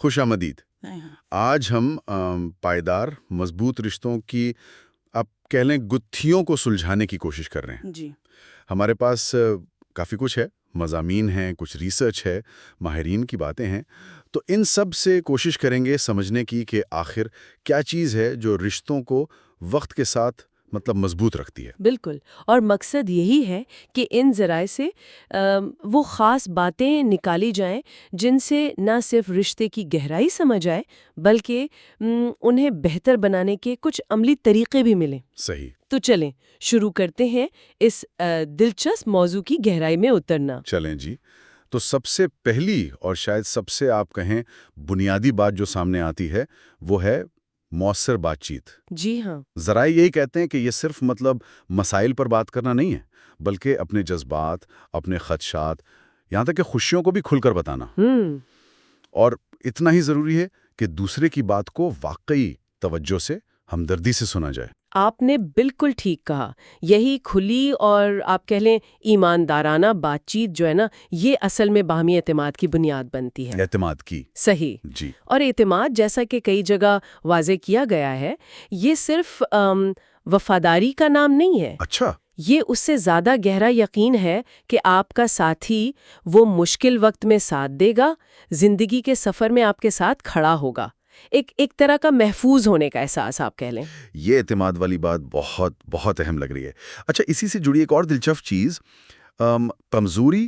خوش آمدید۔ آج ہم پائیدار مضبوط رشتوں کی آپ کہہ لیں گتھیوں کو سلجھانے کی کوشش کر رہے ہیں۔ جی ہمارے پاس کافی کچھ ہے، مضامین ہیں، کچھ ریسرچ ہے، ماہرین کی باتیں ہیں، تو ان سب سے کوشش کریں گے سمجھنے کی کہ آخر کیا چیز ہے جو رشتوں کو وقت کے ساتھ مضبوط رکھتی ہے۔ بالکل، اور مقصد یہی ہے کہ ان ذرائع سے وہ خاص باتیں نکالی جائیں جن سے نہ صرف رشتے کی گہرائی سمجھ آئے بلکہ انہیں بہتر بنانے کے کچھ عملی طریقے بھی ملیں۔ صحیح۔ تو چلیں شروع کرتے ہیں اس دلچسپ موضوع کی گہرائی میں اترنا۔ چلیں جی، تو سب سے پہلی اور شاید سب سے آپ کہیں بنیادی بات جو سامنے آتی ہے وہ ہے مؤثر بات چیت۔ جی ہاں، ذرائع یہی کہتے ہیں کہ یہ صرف مسائل پر بات کرنا نہیں ہے، بلکہ اپنے جذبات، اپنے خدشات، یہاں تک کہ خوشیوں کو بھی کھل کر بتانا۔ اور اتنا ہی ضروری ہے کہ دوسرے کی بات کو واقعی توجہ سے، ہمدردی سے سنا جائے۔ آپ نے بالکل ٹھیک کہا۔ یہی کھلی اور آپ کہہ لیں ایماندارانہ بات چیت جو ہے نا، یہ اصل میں باہمی اعتماد کی بنیاد بنتی ہے۔ اعتماد کی۔ صحیح جی۔ اور اعتماد جیسا کہ کئی جگہ واضح کیا گیا ہے، یہ صرف وفاداری کا نام نہیں ہے۔ اچھا۔ یہ اس سے زیادہ گہرا یقین ہے کہ آپ کا ساتھی وہ مشکل وقت میں ساتھ دے گا، زندگی کے سفر میں آپ کے ساتھ کھڑا ہوگا۔ ایک طرح کا محفوظ ہونے کا احساس آپ کہہ لیں۔ یہ اعتماد والی بات بہت بہت اہم لگ رہی ہے۔ اچھا، اسی سے جڑی ایک اور دلچسپ چیز کمزوری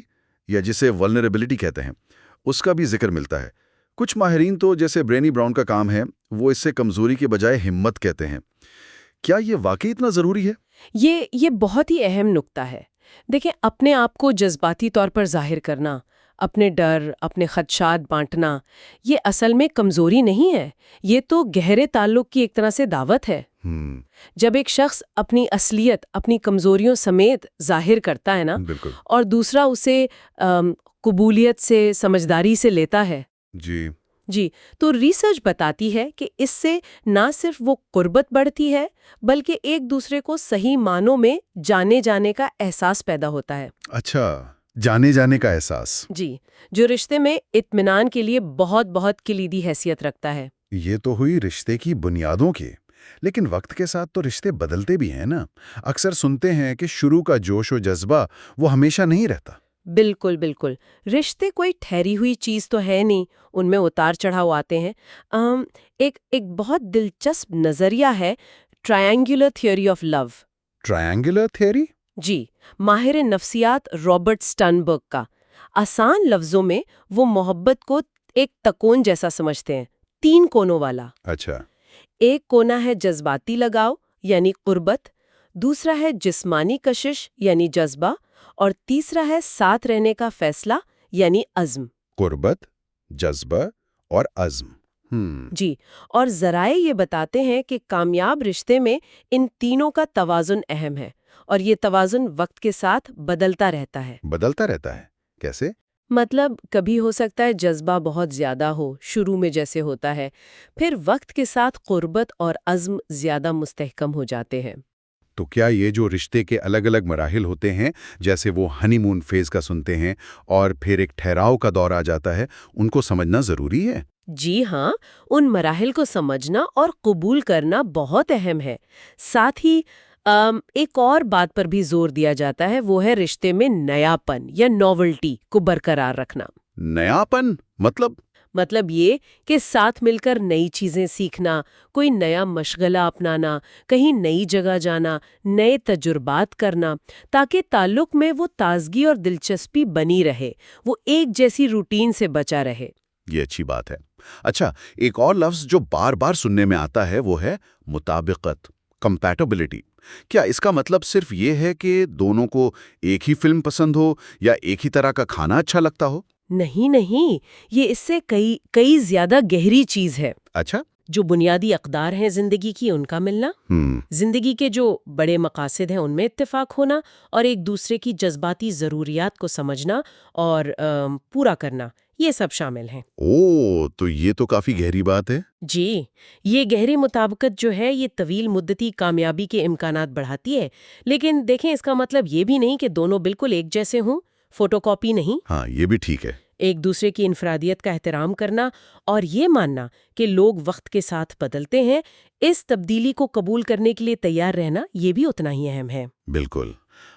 یا جسے ولنریبلٹی کہتے ہیں، اس کا بھی ذکر ملتا ہے۔ کچھ ماہرین تو جیسے برینی براؤن کا کام ہے، وہ اس سے کمزوری کے بجائے ہمت کہتے ہیں۔ کیا یہ واقعی اتنا ضروری ہے؟ یہ بہت ہی اہم نکتہ ہے۔ دیکھیں، اپنے آپ کو جذباتی طور پر ظاہر کرنا، اپنے ڈر، اپنے خدشات بانٹنا، یہ اصل میں کمزوری نہیں ہے، یہ تو گہرے تعلق کی ایک طرح سے دعوت ہے۔ جب ایک شخص اپنی اصلیت، اپنی کمزوریوں سمیت ظاہر کرتا ہے نا، بالکل۔ اور دوسرا اسے قبولیت سے، سمجھداری سے لیتا ہے، جی، تو ریسرچ بتاتی ہے کہ اس سے نہ صرف وہ قربت بڑھتی ہے بلکہ ایک دوسرے کو صحیح معنوں میں جانے جانے کا احساس پیدا ہوتا ہے۔ اچھا، جانے جانے کا احساس۔ جی، جو رشتے میں اطمینان کے لیے بہت بہت کلیدی حیثیت رکھتا ہے۔ یہ تو ہوئی رشتے کی بنیادوں کی، لیکن وقت کے ساتھ تو رشتے بدلتے بھی ہیں نا۔ اکثر سنتے ہیں کہ شروع کا جوش و جذبہ وہ ہمیشہ نہیں رہتا۔ بالکل بالکل، رشتے کوئی ٹھہری ہوئی چیز تو ہے نہیں، ان میں اتار چڑھاؤ آتے ہیں۔ ایک بہت دلچسپ نظریہ ہے triangular theory of love. Triangular theory? جی، ماہر نفسیات رابرٹ سٹرنبرگ کا۔ آسان لفظوں میں وہ محبت کو ایک تکون جیسا سمجھتے ہیں، 3 کونوں والا۔ اچھا۔ ایک کونا ہے جذباتی لگاؤ یعنی قربت، دوسرا ہے جسمانی کشش یعنی جذبہ، اور تیسرا ہے ساتھ رہنے کا فیصلہ یعنی عزم۔ قربت، جذبہ اور عزم۔ جی، اور ذرائع یہ بتاتے ہیں کہ کامیاب رشتے میں ان تینوں کا توازن اہم ہے، اور یہ توازن وقت کے ساتھ بدلتا رہتا ہے۔ بدلتا رہتا ہے؟ کیسے؟ مطلب کبھی ہو سکتا ہے جذبہ بہت زیادہ ہو، شروع میں جیسے ہوتا ہے، پھر وقت کے ساتھ قربت اور عزم زیادہ مستحکم ہو جاتے ہیں۔ تو کیا یہ جو رشتے کے الگ الگ مراحل ہوتے ہیں، جیسے وہ ہنی مون فیز کا سنتے ہیں اور پھر ایک ٹھہراؤ کا دور آ جاتا ہے، ان کو سمجھنا ضروری ہے؟ جی ہاں، ان مراحل کو سمجھنا اور قبول کرنا بہت اہم ہے۔ ساتھ ہی ایک اور بات پر بھی زور دیا جاتا ہے، وہ ہے رشتے میں نیا پن یا نوولٹی کو برقرار رکھنا۔ نیا پن مطلب یہ کہ ساتھ مل کر نئی چیزیں سیکھنا، کوئی نیا مشغلہ اپنانا، کہیں نئی جگہ جانا، نئے تجربات کرنا، تاکہ تعلق میں وہ تازگی اور دلچسپی بنی رہے، وہ ایک جیسی روٹین سے بچا رہے۔ یہ اچھی بات ہے۔ اچھا، ایک اور لفظ جو بار بار سننے میں آتا ہے وہ ہے مطابقت، کمپیٹیبلٹی۔ کیا اس کا مطلب صرف یہ ہے کہ دونوں کو ایک ہی فلم پسند ہو یا ایک ہی طرح کا کھانا اچھا لگتا ہو؟ نہیں، یہ اس سے کئی زیادہ گہری چیز ہے۔ اچھا۔ جو بنیادی اقدار ہیں زندگی کی، ان کا ملنا، زندگی کے جو بڑے مقاصد ہیں ان میں اتفاق ہونا، اور ایک دوسرے کی جذباتی ضروریات کو سمجھنا اور پورا کرنا، یہ سب شامل ہیں۔ تو یہ تو کافی گہری بات ہے۔ جی، یہ گہری مطابقت جو ہے یہ طویل مدتی کامیابی کے امکانات بڑھاتی ہے، لیکن دیکھیں اس کا مطلب یہ بھی نہیں کہ دونوں بالکل ایک جیسے ہوں، فوٹو کاپی نہیں۔ ہاں، یہ بھی ٹھیک ہے۔ ایک دوسرے کی انفرادیت کا احترام کرنا اور یہ ماننا کہ لوگ وقت کے ساتھ بدلتے ہیں، اس تبدیلی کو قبول کرنے کے لیے تیار رہنا یہ بھی اتنا ہی اہم ہے۔ بالکل۔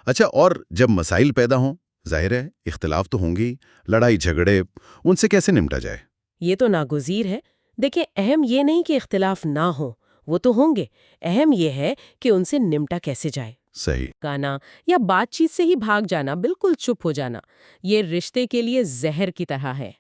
اچھا، اور جب مسائل پیدا ہوں، ظاہر ہے اختلاف تو ہوں گی، لڑائی جھگڑے، ان سے کیسے نمٹا جائے؟ یہ تو ناگزیر ہے۔ دیکھیں، اہم یہ نہیں کہ اختلاف نہ ہو، وہ تو ہوں گے، اہم یہ ہے کہ ان سے نمٹا کیسے جائے۔ صحیح۔ گانا یا بات چیت سے ہی بھاگ جانا، بالکل چپ ہو جانا، یہ رشتے کے لیے زہر کی طرح ہے۔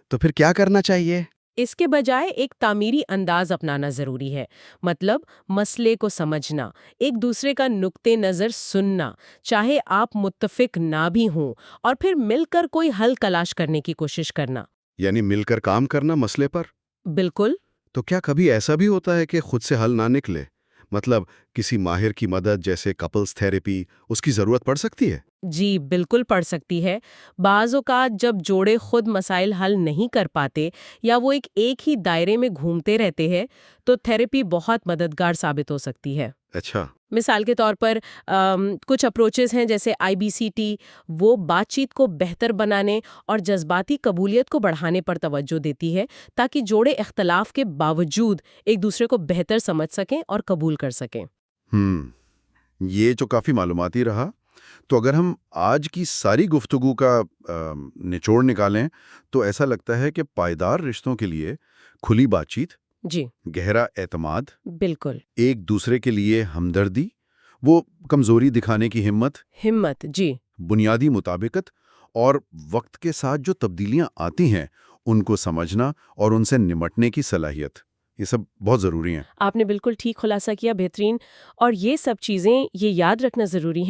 تو پھر کیا کرنا چاہیے؟ اس کے بجائے ایک تعمیری انداز اپنانا ضروری ہے، مطلب مسئلے کو سمجھنا، ایک دوسرے کا نقطہ نظر سننا، چاہے آپ متفق نہ بھی ہوں، اور پھر مل کر کوئی حل تلاش کرنے کی کوشش کرنا۔ یعنی مل کر کام کرنا مسئلے پر؟ بالکل۔ تو کیا کبھی ایسا بھی ہوتا ہے کہ خود سے حل نہ نکلے؟ مطلب کسی ماہر کی مدد جیسے کپلز تھیراپی، اس کی ضرورت پڑ سکتی ہے؟ جی بالکل پڑ سکتی ہے۔ بعض اوقات جب جوڑے خود مسائل حل نہیں کر پاتے یا وہ ایک ہی دائرے میں گھومتے رہتے ہیں تو تھیراپی بہت مددگار ثابت ہو سکتی ہے۔ اچھا۔ مثال کے طور پر کچھ اپروچز ہیں جیسے IBCT، وہ بات چیت کو بہتر بنانے اور جذباتی قبولیت کو بڑھانے پر توجہ دیتی ہے تاکہ جوڑے اختلاف کے باوجود ایک دوسرے کو بہتر سمجھ سکیں اور قبول کر سکیں۔ یہ جو کافی معلوماتی رہا، تو اگر ہم آج کی ساری گفتگو کا نچوڑ نکالیں تو ایسا لگتا ہے کہ پائیدار رشتوں کے لیے کھلی بات چیت، جی گہرا اعتماد، بالکل، ایک دوسرے کے لیے ہمدردی، وہ کمزوری دکھانے کی ہمت، جی بنیادی مطابقت، اور وقت کے ساتھ جو تبدیلیاں آتی ہیں ان کو سمجھنا اور ان سے نمٹنے کی صلاحیت، یہ سب بہت ضروری ہیں۔ آپ نے بالکل ٹھیک خلاصہ کیا، بہترین۔ اور یہ سب چیزیں یہ یاد رکھنا ضروری ہیں